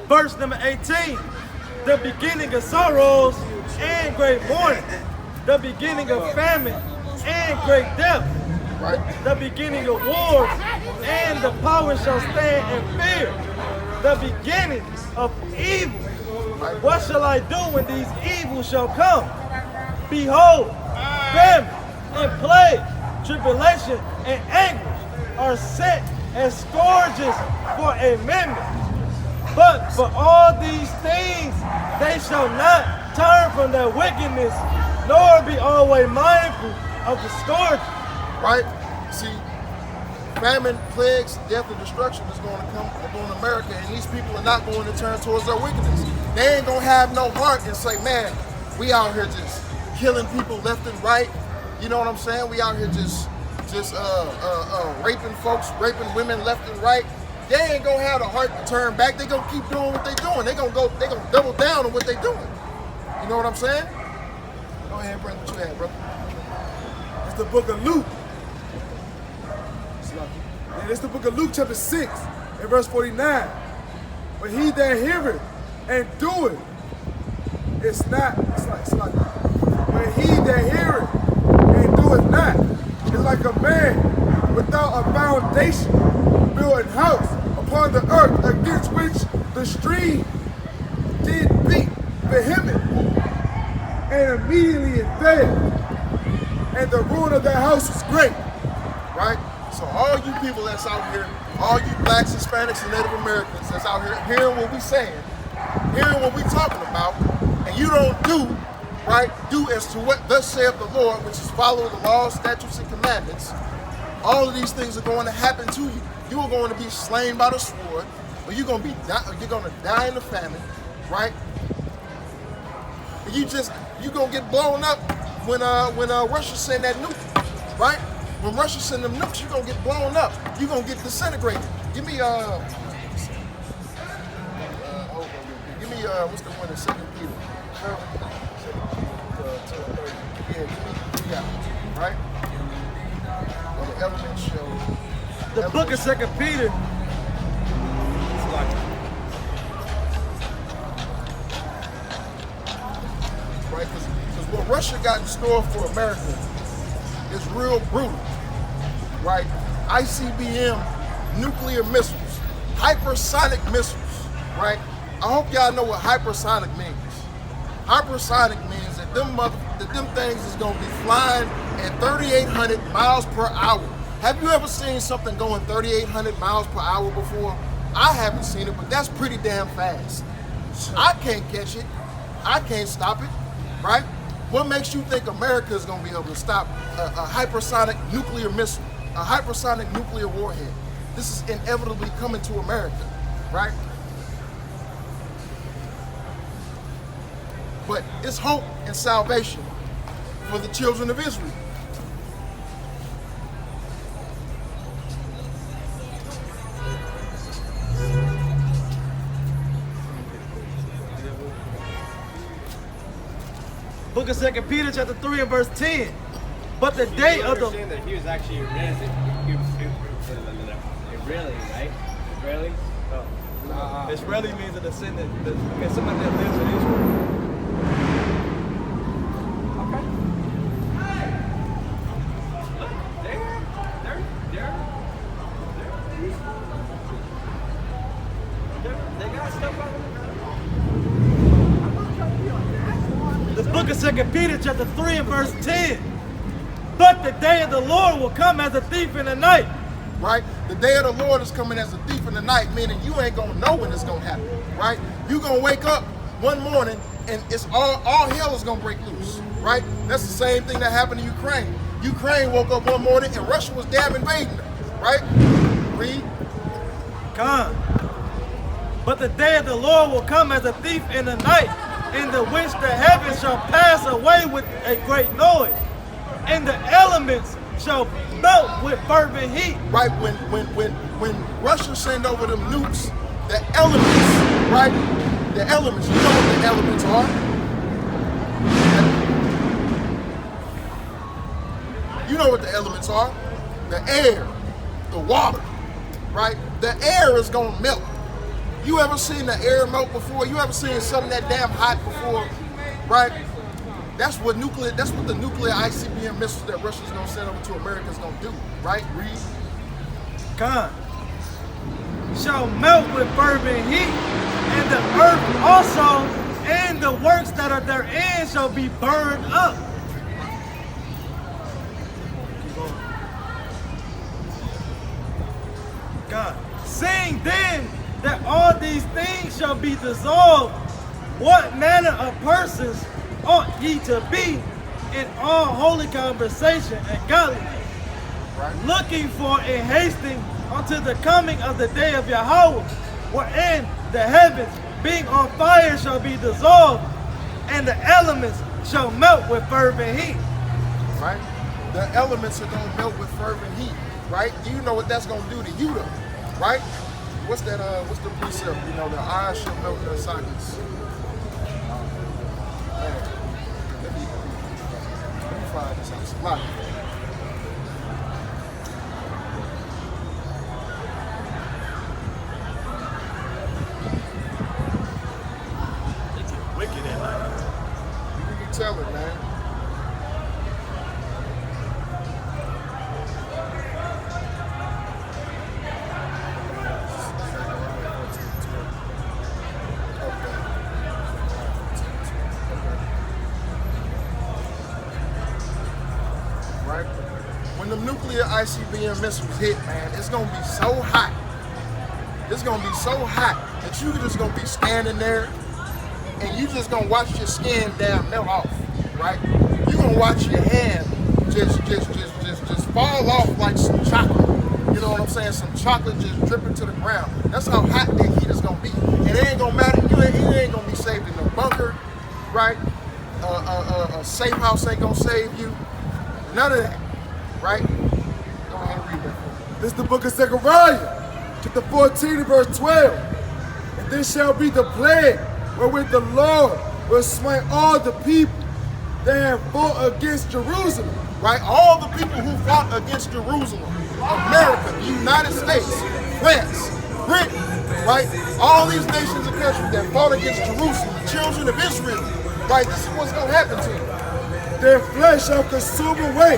Verse number 18. The beginning of sorrows and great mourning. The beginning of famine and great death. Right? The beginning of wars, and the power shall stand in fear. The beginning of evil. What shall I do when these evils shall come? Behold, famine and plague, tribulation and anguish are set as scourges for a minute. But for all these things, they shall not turn from their wickedness, nor be always mindful of the scourge. Right? See, famine, plagues, death, and destruction is going to come upon America, and these people are not going to turn towards their wickedness. They ain't going to have no heart and say, man, we out here just killing people left and right. You know what I'm saying? We out here just raping folks, raping women left and right. They ain't gonna have the heart to turn back. They gonna keep doing what they doing. They gonna double down on what they doing. You know what I'm saying? Go ahead, brother. What you had, brother? It's the book of Luke. And it's the book of Luke chapter 6 and verse 49. But he that heareth and doeth, it's not, it's like, but he that heareth and doeth not, is like a man without a foundation, build a house upon the earth against which the stream did beat vehement, and immediately it fell. And the ruin of that house was great. Right? So all you people that's out here, all you blacks, Hispanics, and Native Americans that's out here hearing what we saying, hearing what we talking about, and you don't do, right, do as to what thus saith the Lord, which is follow the laws, statutes, and commandments, all of these things are going to happen to you. You are going to be slain by the sword, or you're going to die in the famine, right? And you're going to get blown up when Russia send that nuke, right? When Russia send them nukes, you're going to get blown up. You're going to get disintegrated. Give me, what's the one in 2 Peter? Yeah, give me that one, right? Or the elements show. The book of 2 Peter. Right? Because what Russia got in store for America is real brutal. Right? ICBM nuclear missiles, hypersonic missiles, right? I hope y'all know what hypersonic means. Hypersonic means that them things is gonna be flying at 3,800 miles per hour. Have you ever seen something going 3,800 miles per hour before? I haven't seen it, but that's pretty damn fast. I can't catch it. I can't stop it, right? What makes you think America is gonna be able to stop a hypersonic nuclear missile, a hypersonic nuclear warhead? This is inevitably coming to America, right? But it's hope and salvation for the children of Israel. Book of 2 Peter chapter 3 and verse 10. But the day of the understand that he was actually Israeli, right? Israeli? Israeli means a descendant. Okay, somebody that lives in Israel. They got stuff out The book of 2 Peter chapter 3 and verse 10. But the day of the Lord will come as a thief in the night. Right? The day of the Lord is coming as a thief in the night, meaning you ain't gonna know when it's gonna happen, right? You gonna wake up one morning and it's all hell is gonna break loose, right? That's the same thing that happened to Ukraine. Ukraine woke up one morning and Russia was damn invading them, right? Read. Come. But the day of the Lord will come as a thief in the night, in the which the heavens shall pass away with a great noise, and the elements shall melt with fervent heat. Right, when Russia send over them nukes, the elements, right? The elements, you know what the elements are? You know what the elements are? The air, the water, right? The air is gonna melt. You ever seen the air melt before? You ever seen something that damn hot before, right? That's what the nuclear ICBM missiles that Russia's gonna send over to America is gonna do, right? Read. Come. Shall melt with fervent heat, and the earth also, and the works that are therein shall be burned up. God. Seeing then that all these things shall be dissolved, what manner of persons ought ye to be in all holy conversation and godliness, looking for and hasting unto the coming of the day of Yahweh, wherein the heavens being on fire shall be dissolved, and the elements shall melt with fervent heat. Right? The elements are gonna melt with fervent heat, right? Do you know what that's gonna do to you though? Right? What's that what's the precept? You know, the eyes shall melt in their sockets. Let me find this out. Slide. Wicked at night. You can tell it, man. nuclear ICBM missiles hit, man, it's gonna be so hot. It's gonna be so hot that you just gonna be standing there and you just gonna watch your skin damn melt off, right? You gonna watch your hand just fall off like some chocolate. You know what I'm saying? Some chocolate just dripping to the ground. That's how hot that heat is gonna be. And it ain't gonna matter. You ain't gonna be saved in no bunker, right? A safe house ain't gonna save you. None of that, right? Go ahead and read that for me. This is the book of Zechariah, chapter 14 and verse 12. And this shall be the plague wherewith the Lord will smite all the people that have fought against Jerusalem. Right? All the people who fought against Jerusalem, America, the United States, France, Britain, right? All these nations and countries that fought against Jerusalem, the children of Israel, right? This is what's going to happen to them. Their flesh shall consume away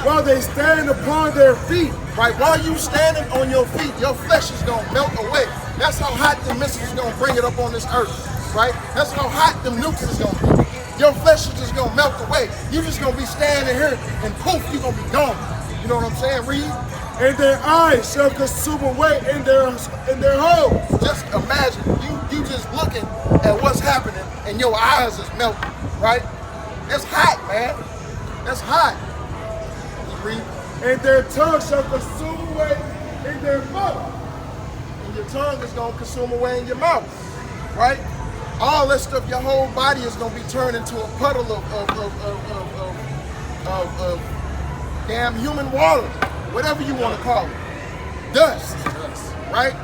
while they stand upon their feet. Right? While you standing on your feet, your flesh is going to melt away. That's how hot the missiles is going to bring it up on this earth, right? That's how hot the nukes is going to be. Your flesh is just gonna melt away. You're just gonna be standing here and poof, you're gonna be gone. You know what I'm saying, Reed? And their eyes shall consume away in their holes. Just imagine, you just looking at what's happening and your eyes is melting, right? That's hot, man. That's hot. Reed? And their tongue shall consume away in their mouth. And your tongue is gonna consume away in your mouth, right? All that stuff, your whole body is gonna be turned into a puddle of damn human water, whatever you want to call it, dust, right?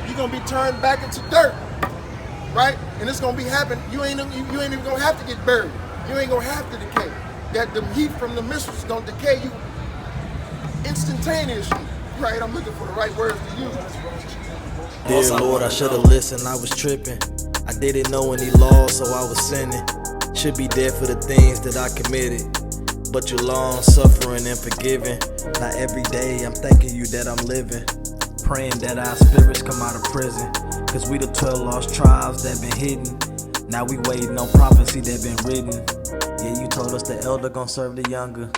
You're gonna be turned back into dirt, right? And it's gonna be happening. You ain't even gonna have to get buried. You ain't gonna have to decay. That the heat from the missiles is gonna decay you instantaneously, right? I'm looking for the right words to use. Dear Lord, I should've listened, I was tripping. I didn't know any laws, so I was sinning. Should be dead for the things that I committed. But you're long suffering and forgiving. Now every day I'm thanking you that I'm living. Praying that our spirits come out of prison. Cause we the 12 lost tribes that been hidden. Now we waiting on prophecy that been written. Yeah, you told us the elder gon' serve the younger.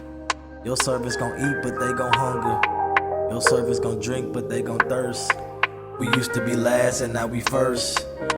Your servants gon' eat, but they gon' hunger. Your servants gon' drink, but they gon' thirst. We used to be last and now we first.